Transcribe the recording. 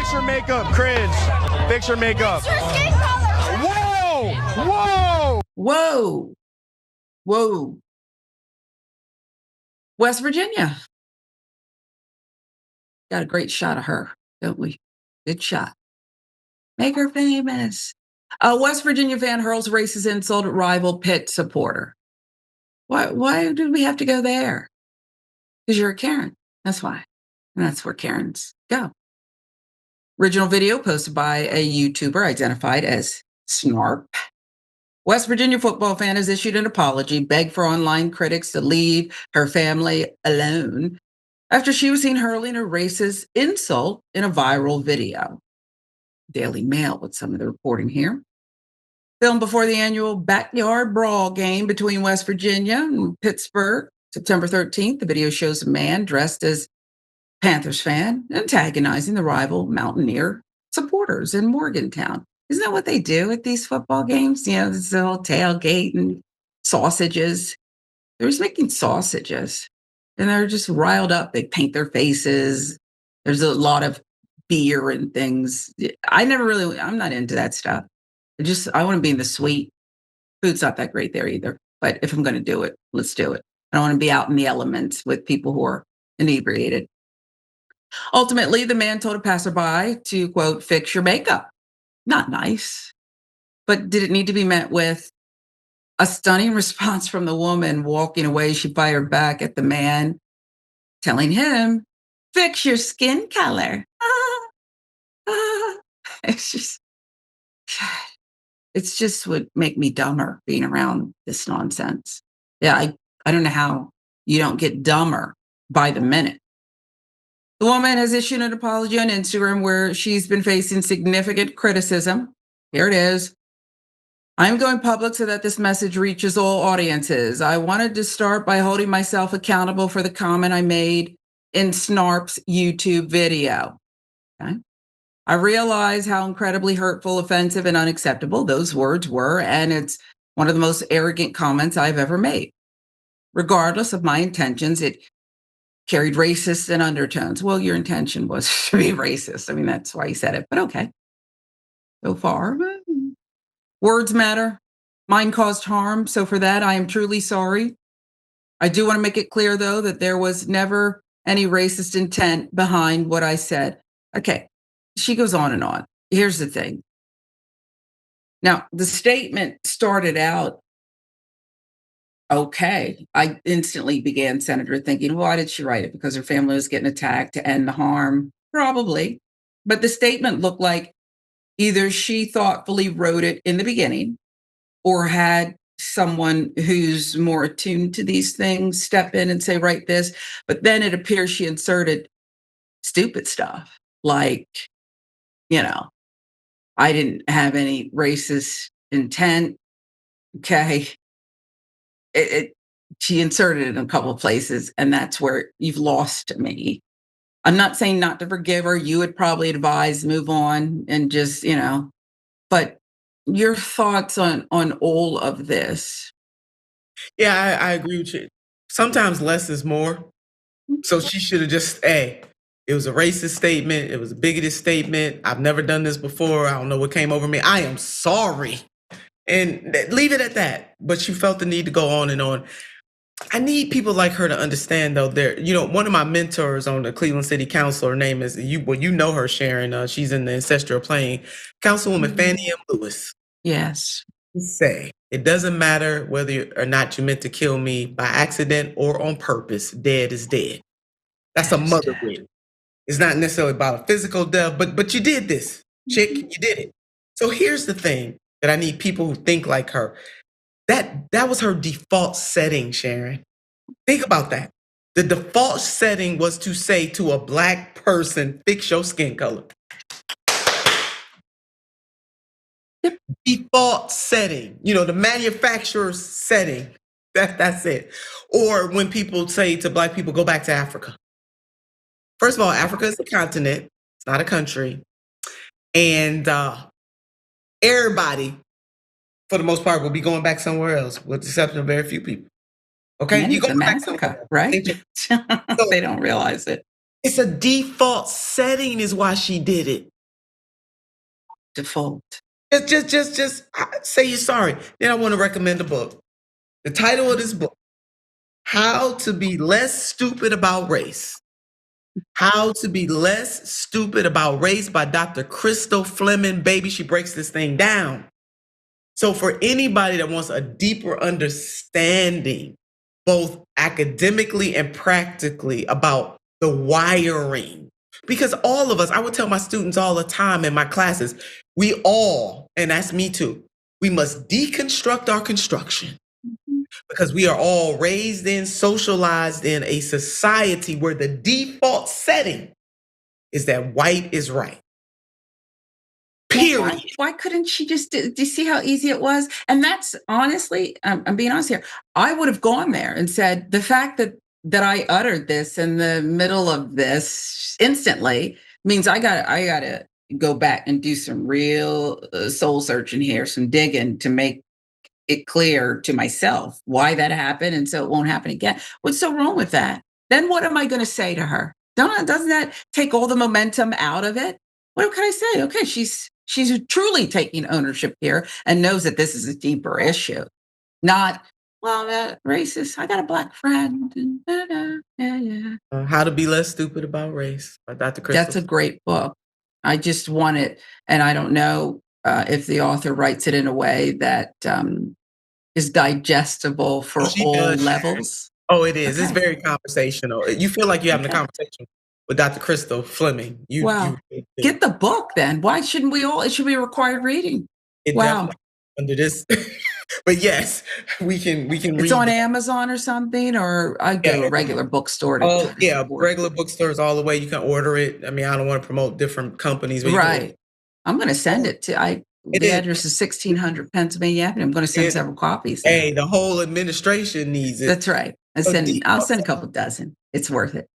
Fix your makeup, cringe. Fix your makeup. Fix your skin color. Whoa! Whoa! Whoa. Whoa. West Virginia. Got a great shot of her, don't we? Good shot. Make her famous. A West Virginia fan hurls racist insult at rival Pitt supporter. Why did we have to go there? Because you're a Karen. That's why. And that's where Karens go. Original video posted by a YouTuber identified as Snarp. West Virginia football fan has issued an apology, begged for online critics to leave her family alone after she was seen hurling a racist insult in a viral video. Daily Mail with some of the reporting here. Filmed before the annual Backyard Brawl game between West Virginia and Pittsburgh, September 13th. The video shows a man dressed as Panthers fan antagonizing the rival Mountaineer supporters in Morgantown. Isn't that what they do at these football games? You know, this little tailgate and sausages. They're just making sausages and they're just riled up. They paint their faces. There's a lot of beer and things. I'm not into that stuff. I want to be in the suite. Food's not that great there either. But if I'm going to do it, let's do it. I don't want to be out in the elements with people who are inebriated. Ultimately, the man told a passerby to, quote, fix your makeup. Not nice. But did it need to be met with a stunning response from the woman walking away? She fired back at the man, telling him, fix your skin color. It's just would make me dumber being around this nonsense. Yeah, I don't know how you don't get dumber by the minute. The woman has issued an apology on Instagram where she's been facing significant criticism. Here it is. I'm going public so that this message reaches all audiences. I wanted to start by holding myself accountable for the comment I made in Snarp's YouTube video. Okay. I realize how incredibly hurtful, offensive, and unacceptable those words were, and it's one of the most arrogant comments I've ever made. Regardless of my intentions, it carried racist and undertones. Well, your intention was to be racist. I mean, that's why you said it, but okay. So far, words matter. Mine caused harm, so for that, I am truly sorry. I do want to make it clear, though, that there was never any racist intent behind what I said. Okay. She goes on and on. Here's the thing. Now, the statement started out okay. I instantly began, Senator, thinking, why did she write it? Because her family was getting attacked to end the harm? Probably. But the statement looked like either she thoughtfully wrote it in the beginning or had someone who's more attuned to these things step in and say, write this. But then it appears she inserted stupid stuff like, I didn't have any racist intent. Okay. She inserted it in a couple of places, and that's where you've lost me. I'm not saying not to forgive her. You would probably advise move on and just, but your thoughts on all of this. Yeah, I agree with you. Sometimes less is more. So she should have just, it was a racist statement. It was a bigoted statement. I've never done this before. I don't know what came over me. I am sorry. And leave it at that. But she felt the need to go on and on. I need people like her to understand, though, one of my mentors on the Cleveland City Council, her name is, you know her, Sharon. She's in the ancestral plane. Councilwoman Fannie M. Lewis. Yes. Say, it doesn't matter whether or not you meant to kill me by accident or on purpose. Dead is dead. That's a mother win. It's not necessarily about a physical death, but you did this, chick. You did it. So here's the thing that I need people who think like her. That was her default setting, Sharon. Think about that. The default setting was to say to a Black person, fix your skin color. Yep. Default setting, the manufacturer's setting. That's it. Or when people say to Black people, go back to Africa. First of all, Africa is a continent. It's not a country. And everybody, for the most part, will be going back somewhere else, with the exception of very few people. Okay? You go back Africa, right? They don't realize it. It's a default setting is why she did it. Default. Just say you're sorry. Then I want to recommend a book. The title of this book, How to Be Less Stupid About Race. How to Be Less Stupid About Race by Dr. Crystal Fleming. Baby, she breaks this thing down. So for anybody that wants a deeper understanding, both academically and practically, about the wiring, because all of us, I would tell my students all the time in my classes, we all, and that's me too, we must deconstruct our construction. Because we are all raised in, socialized in a society where the default setting is that white is right. Period. Why couldn't she just, do you see how easy it was? And that's honestly, I'm being honest here. I would have gone there and said, the fact that I uttered this in the middle of this instantly means I got to go back and do some real soul searching here, some digging to make it clear to myself why that happened, and so it won't happen again. What's so wrong with that? Then what am I going to say to her? Doesn't that take all the momentum out of it? What can I say? Okay, she's truly taking ownership here and knows that this is a deeper issue, not, well, racist. I got a black friend. Yeah. How to Be Less Stupid About Race by Dr. Crystal. That's a great book. I just want it, and I don't know if the author writes it in a way that is digestible for all levels. Oh, it is. Okay. It's very conversational. You feel like you're having a conversation with Dr. Crystal Fleming. Get the book then. Why shouldn't we all? It should be required reading. Wow. Under this. But yes, we can read. It's on Amazon or something, or I go to a regular bookstore. Oh, yeah, regular bookstores all the way. You can order it. I mean, I don't want to promote different companies. But right. I'm going to send it to, the address is 1600 Pennsylvania Avenue. I'm going to send several copies. Hey, the whole administration needs it. That's right. I'll send a couple dozen. It's worth it.